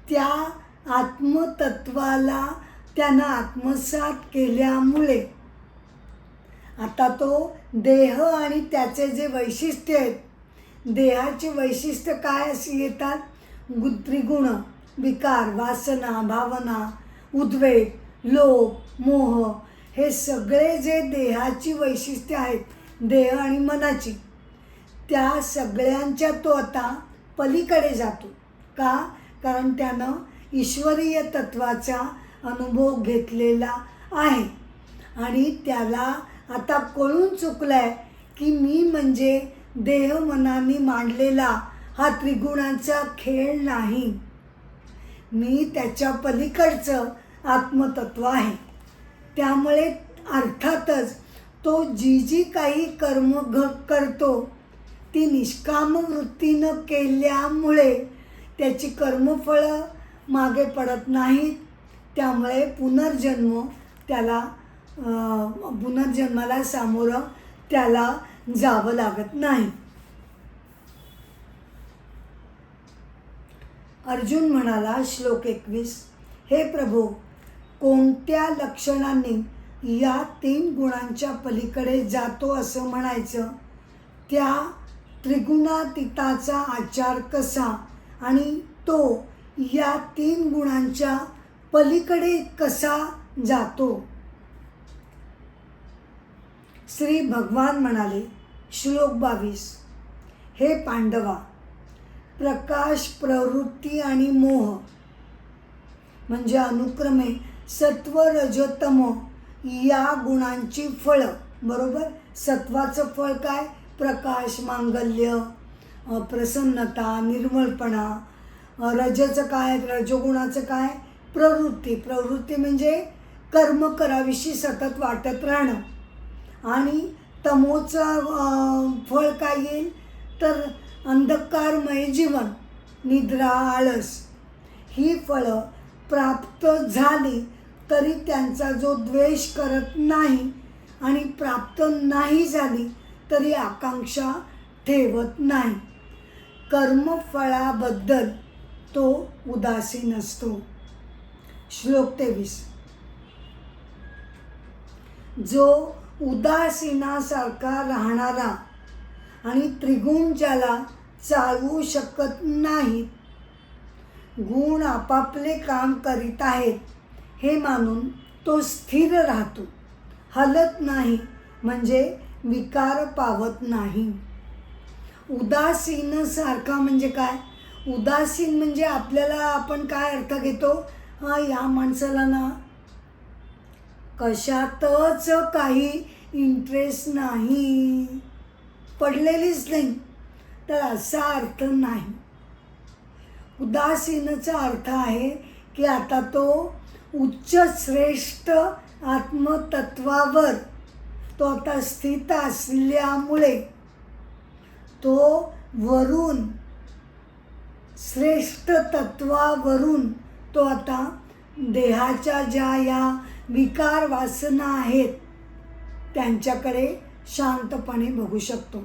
त्या आत्मतत्वाला त्यानं आत्मसात केल्यामुळे आता तो देह आणि त्याचे जे वैशिष्ट्य आहेत, देहाचे वैशिष्ट्य काय अशी येतात, त्रिगुण, विकार, वासना, भावना, उद्वेग, लोभ, मोह, हे सगळे जे देहाची वैशिष्ट्य आहेत, देह आणि मनाची, त्या सगळ्यांच्या तो आता पलीकडे जातो. का, कारण त्यानं ईश्वरीय तत्वाचा अनुभव घेतलेला आहे. आणि त्याला आता कळून चुकलं आहे की मी म्हणजे देह मनाने मांडलेला हा त्रिगुणांचा खेळ नाही, मी त्याच्या पलीकडचं आत्मतत्व आहे. त्यामुळे अर्थातच तो जी जी काही कर्म करतो ती निष्काम वृत्तीनं केल्यामुळे त्याची कर्मफळं मागे पडत नाहीत. त्यामुळे पुनर्जन्माला सामोरं त्याला जावं लागत नाही. अर्जुन म्हणाला, श्लोक 21, हे प्रभो, कोणत्या लक्षणांनी या 3 गुणांच्या पलीकडे जातो असं म्हणायचं? त्या त्रिगुणातीताचा आचार कसा आणि तो या 3 गुणांच्या पलीकडे कसा जातो? श्री भगवान म्हणाले, श्लोक 22, हे पांडवा, प्रकाश, प्रवृत्ती आणि मोह म्हणजे अनुक्रमे सत्व, रज, तम या गुणांची फळं. बरोबर, सत्वाचं फळ काय? प्रकाश, मांगल्य, प्रसन्नता, निर्मळपणा. रजचं काय? रजोगुणाचं काय? प्रवृत्ती. प्रवृत्ती म्हणजे कर्म कराविषयी सतत वाटत राहणं. आणि तमोचं फळ काय येईल? तर अंधकारमय जीवन, निद्रा, आळस. ही फळं प्राप्त झाली तरी त्यांचा जो द्वेष करत नाही आणि प्राप्त नाही झाली तरी आकांक्षा ठेवत नाही. कर्मफळाबद्दल तो उदासीन असतो. श्लोक 23, जो उदासीनासारखा राहणारा आणि त्रिगुण ज्याला चालवू शकत नाहीत, गुण आपापले काम करीत आहेत हे मानून तो स्थिर राहतो, हलत नाही, म्हणजे विकार पावत नाही. उदासीन सारखा म्हणजे काय? उदासीन म्हणजे आपल्याला, आपण काय अर्थ घेतो? या माणसाला ना कशातच काही इंटरेस्ट नाही, पडलेलीच नाही, तर असा अर्थ नाही. उदासीनचा अर्थ आहे की आता तो उच्च श्रेष्ठ आत्मतत्वावर तो आता स्थित असल्यामुळे तो वरून श्रेष्ठ तत्वावरून तो आता देहाच्या ज्या या विकार वासना आहेत त्यांच्याकडे शांतपणे बघू शकतो.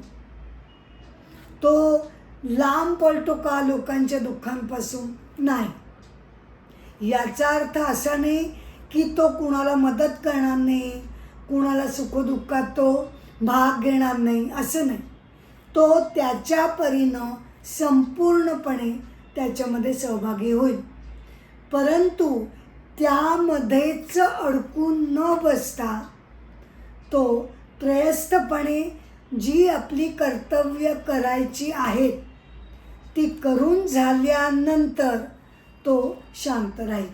तो लांब पळतो का लोकांच्या दुःखांपासून? नाही. याचा अर्थ असा नाही की तो कुणाला मदत करणार नाही, कुणाला सुखदुःखात तो भाग घेणार नाही, असं नाही. तो त्याच्या परीनं संपूर्णपणे त्याच्यामध्ये सहभागी होईल, परंतु त्यामध्येच अडकून न बसता तो त्रयस्थपणे जी आपली कर्तव्य करायची आहेत ती करून झाल्यानंतर तो शांत राहील.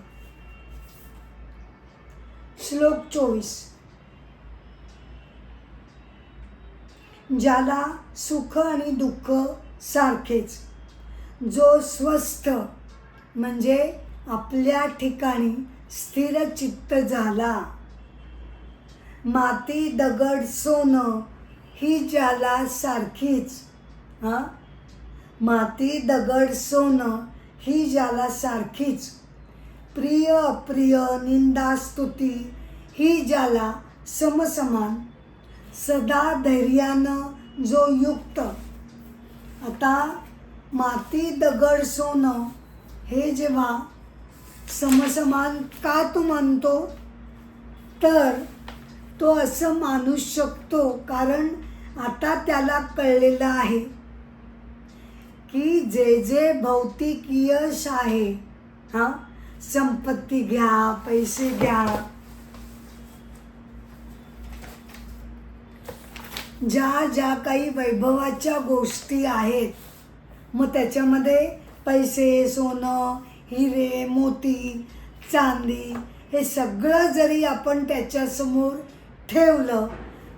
श्लोक 24, ज्याला सुख आणि दुःख सारखेच, जो स्वस्थ म्हणजे आपल्या ठिकाणी स्थिर चित्त झाला, माती दगड सोनं ही ज्याला सारखीच, माती दगड सोनं ही ज्याला सारखीच, प्रिय अप्रिय निंदा स्तुती ही ज्याला समसमान, सदा धैर्यानं जो युक्त. आता माती दगड सोनं हे जेव्हा समसमान का तू मानतो? तर तो असं मानू शकतो कारण आता त्याला कळलेलं आहे की जे जे भौतिक यश आहे, संपत्ती घ्या, पैसे घ्या, ज्या ज्या काही वैभवाच्या गोष्टी आहेत, मग त्याच्यामध्ये पैसे, सोनं, हिरे, मोती, चांदी हे सगळं जरी आपण त्याच्यासमोर ठेवलं,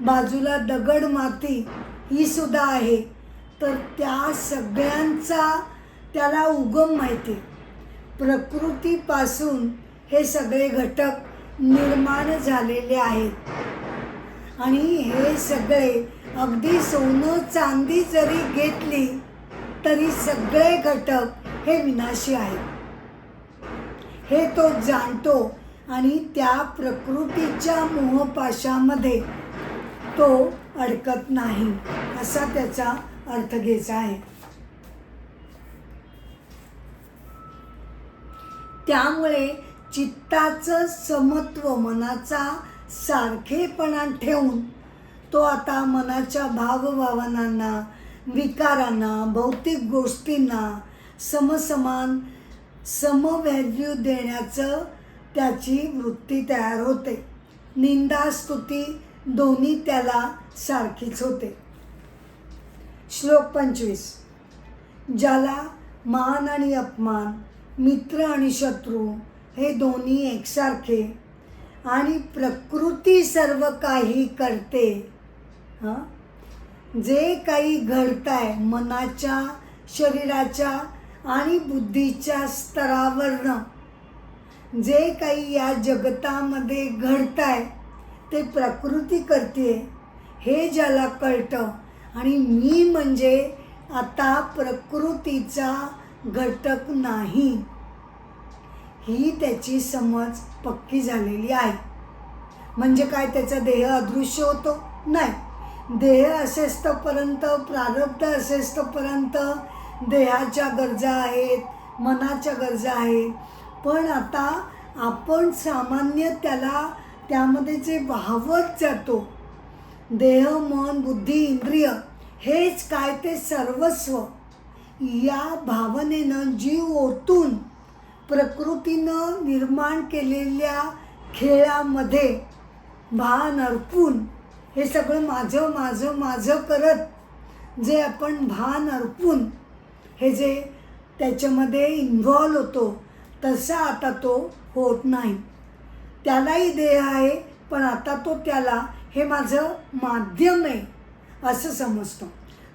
बाजूला दगड माती ही सुद्धा आहे, तर त्या सगळ्यांचा त्याला उगम माहिती. प्रकृतीपासून हे सगळे घटक निर्माण झालेले आहेत आणि हे सगळे अगदी सोनं चांदी जरी घेतली तरी सगळे घटक हे विनाशी आहेत हे तो जाणतो आणि त्या प्रकृतीच्या मोहपाशामध्ये तो अडकत नाही असा त्याचा अर्थ घ्यायचा आहे. त्यामुळे चित्ताचं समत्व, मनाचा सारखेपणा ठेवून तो आता मनाच्या भावभावनांना, विकारांना, भौतिक गोष्टींना समव्हॅल्यू देण्याचं त्याची वृत्ती तयार होते. निंदा स्तुती दोन्ही त्याला सारखीच होते. श्लोक 25. ज्याला मान आणि अपमान, मित्र आणि शत्रू हे दोन्ही एकसारखे आणि प्रकृती सर्व काही करते. जे काही घडतंय मनाच्या, शरीराच्या आणि बुद्धीच्या स्तरावरनं जे काही या जगतामध्ये घडतंय ते प्रकृती करते हे ज्याला कळतं आणि मी म्हणजे आता प्रकृतीचा घटक नाही ही त्याची समज पक्की झालेली आहे. म्हणजे काय, त्याचा देह अदृश्य होतो? नाही. देह असेस्तपर्यंत, प्रारब्ध असेस्तपर्यंत देहाच्या गरजा आहेत, मनाच्या गरजा आहेत. पण आता आपण सामान्य त्याला त्यामध्ये जे वाहवत जातो, देह, मन, बुद्धी, इंद्रिय हेच काय ते सर्वस्व, या भावनेनं जीव ओतून प्रकृतीनं निर्माण केलेल्या खेळामध्ये भान अर्पून हे सगळं माझं माझं माझं करत जे आपण भान अर्पून हे जे त्याच्यामध्ये इन्व्हॉल्व होतो तसा आता तो होत नाही. त्यालाही देह आहे पण आता तो त्याला हे माझं माध्यम आहे असं समजतो.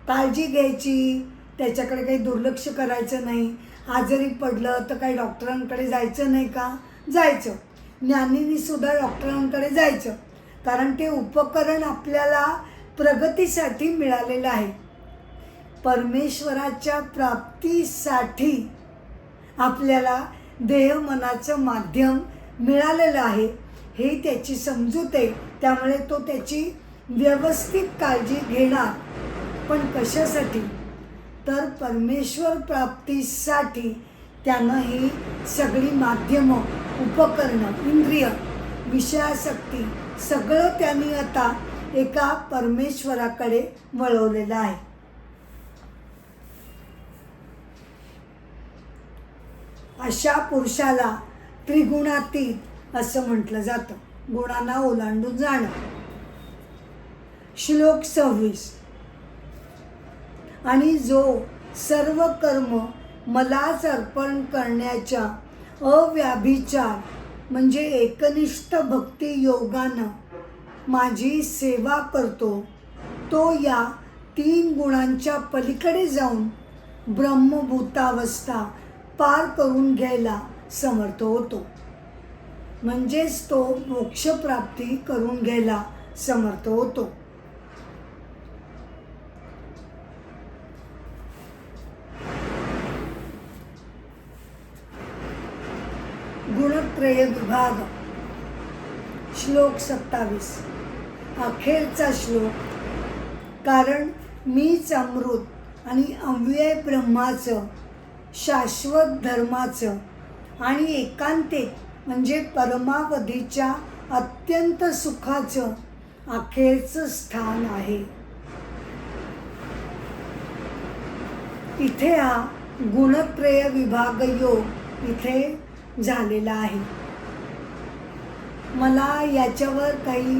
काळजी घ्यायची, त्याच्याकडे काही दुर्लक्ष करायचं नाही. आजारी पडलं तर काही डॉक्टरांकडे जायचं नाही का? जायचं. ज्ञानींनी सुद्धा डॉक्टरांकडे जायचं, कारण ते उपकरण आपल्याला प्रगतीसाठी मिळालेलं आहे. परमेश्वराच्या प्राप्तीसाठी आपल्याला देह मनाचं माध्यम मिळालेलं आहे हे त्याची समजूत आहे. त्यामुळे तो त्याची व्यवस्थित काळजी घेणार. पण कशासाठी? तर परमेश्वर प्राप्तीसाठी त्यानं ही सगळी माध्यमं, उपकरणं, इंद्रिय, विषयासक्ती सगळं त्यांनी आता एका परमेश्वराकडे वळवलेलं आहे. अशा पुरुषाला त्रिगुणातीत असं म्हटलं जातं. गुणांना ओलांडून जाणं. श्लोक 26. आणि जो सर्व कर्म मलाच अर्पण करण्याच्या अव्याभिचार म्हणजे एकनिष्ठ भक्ती योगानं माझी सेवा करतो तो या 3 गुणांच्या पलीकडे जाऊन ब्रह्मभूतावस्था पार करून घ्यायला समर्थ होतो. म्हणजेच तो मोक्षप्राप्ती करून घ्यायला समर्थ होतो. गुणत्रय विभाग. श्लोक 27. अखेरचा श्लोक. कारण मीच अमृत आणि अव्यय ब्रह्माचं, शाश्वत धर्माचं आणि एकांतिक म्हणजे परमावधीच्या अत्यंत सुखाचं अखेरचं स्थान आहे. इथे हा गुणत्रय विभाग योग इथे झालेला आहे. मला याच्यावर काही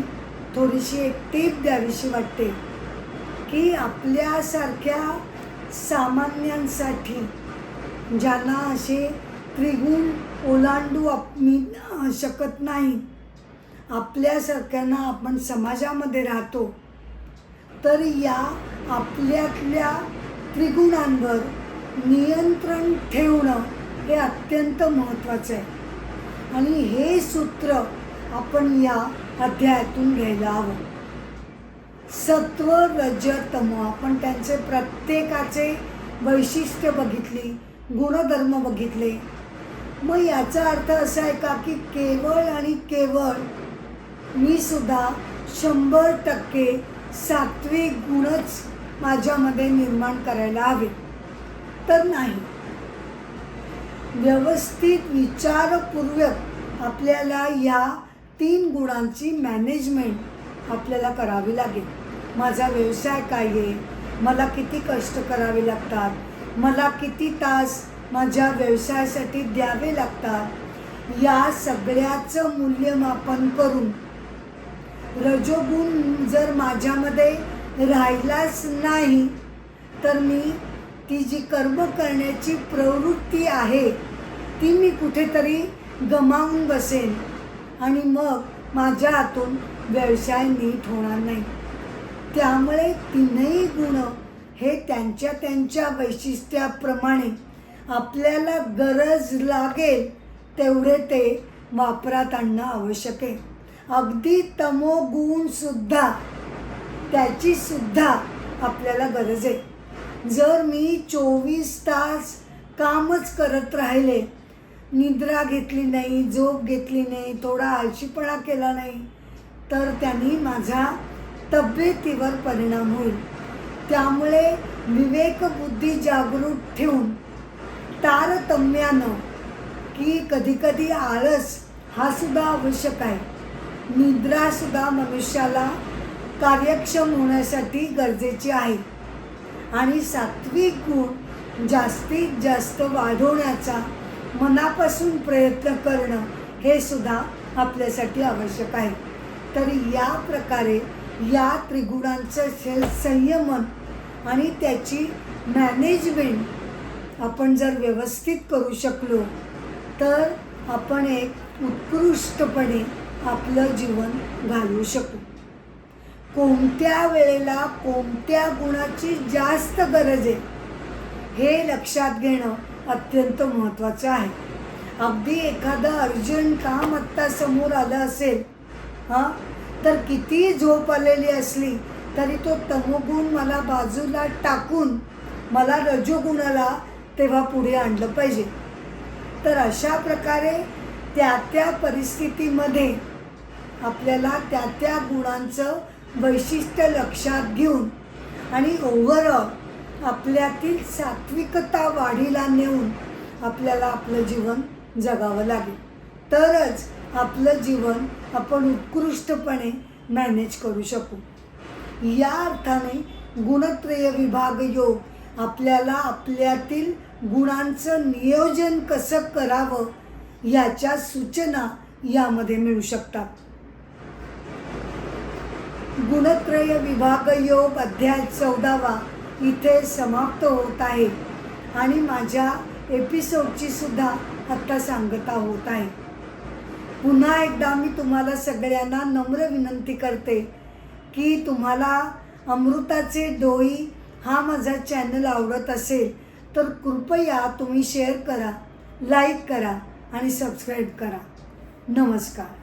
थोडीशी एक टीप द्यावीशी वाटते की आपल्यासारख्या सामान्यांसाठी ज्यांना असे त्रिगुण ओलांडू शकत नाही, आपल्यासारख्यांना आपण समाजामध्ये राहतो, तर या आपल्यातल्या त्रिगुणांवर नियंत्रण ठेवणं हे अत्यंत महत्त्वाचं आहे. आणि हे सूत्र आपण या अध्यायातून घ्यायला हवं. सत्व रज तम आपण त्यांचे प्रत्येकाचे वैशिष्ट्य बघितली, गुणधर्म बघितले. मग याचा अर्थ असा आहे का की केवळ आणि केवळ मी सुद्धा 100% सात्विक गुणच माझ्यामध्ये निर्माण करायला हवे? तर नाही. व्यवस्थित विचारपूर्वक आपल्याला या 3 गुणांची मॅनेजमेंट आपल्याला करावी लागेल. माझा व्यवसाय काय आहे, मला किती कष्ट करावे लागतात, मला किती तास माझ्या व्यवसायासाठी द्यावे लागतात, या सगळ्याचं मूल्यमापन करून रजोगुण जर माझ्यामध्ये राहिलाच नाही तर मी ती जी कर्म करण्याची प्रवृत्ती आहे ती मी कुठेतरी गमावून बसेन आणि मग माझ्या हातून व्यवसाय नीट होणार नाही. त्यामुळे 3ही गुण हे त्यांच्या त्यांच्या वैशिष्ट्याप्रमाणे आपल्याला गरज लागेल तेवढे ते वापरात आणणं आवश्यक आहे. अगदी तमोगुणसुद्धा त्याचीसुद्धा आपल्याला गरज आहे. जर मी 24 तास कामच करत राहिले, निद्रा घेतली नाही, झोप घेतली नाही, थोडा आळशीपणा केला नाही, तर त्यांनी माझ्या तब्येतीवर परिणाम होईल. त्यामुळे विवेकबुद्धी जागृत ठेवून तारतम्यानं की कधीकधी आळस हा सुद्धा आवश्यक आहे, निद्रासुद्धा मनुष्याला कार्यक्षम होण्यासाठी गरजेची आहे आणि सात्विक गुण जास्तीत जास्त वाढवण्याचा मनापासून प्रयत्न करणं हे सुद्धा आपल्यासाठी आवश्यक आहे. तर या प्रकारे या त्रिगुणांचं संयमन आणि त्याची मॅनेजमेंट आपण जर व्यवस्थित करू शकलो तर आपण एक उत्कृष्टपणे आपलं जीवन घालवू शकू. कोणत्या वेळेला कोणत्या गुणाची जास्त गरज आहे हे लक्षात घेणं अत्यंत महत्त्वाचं आहे. अगदी एखादं अर्जंट काम आत्ता समोर आलं असेल तर किती झोप आलेली असली तरी तो तमोगुण मला बाजूला टाकून मला रजोगुणाला तेव्हा पुढे आणलं पाहिजे. तर अशा प्रकारे त्या परिस्थितीमध्ये आपल्याला त्या गुणांचं वैशिष्ट्य लक्षात घेऊन आणि ओव्हरऑल आपल्यातील सात्विकता वाढीला नेऊन आपल्याला आपलं जीवन जगावं लागेल. तरच आपलं जीवन आपण उत्कृष्टपणे मॅनेज करू शकू. या अर्थाने गुणत्रय विभाग योग आपल्याला आपल्यातील गुणांचं नियोजन कसं करावं याच्या सूचना यामध्ये मिळू शकतात. गुणत्रय विभाग योग अध्याय 14वा इथे समाप्त होत आहे आणि माझ्या एपिसोडची सुद्धा आत्ता सांगता होत आहे. पुन्हा एकदा मी तुम्हाला सगळ्यांना नम्र विनंती करते की तुम्हाला अमृताचे डोई हा माझा चॅनल आवडत असेल तर कृपया तुम्ही शेअर करा, लाईक करा आणि सबस्क्राईब करा. नमस्कार.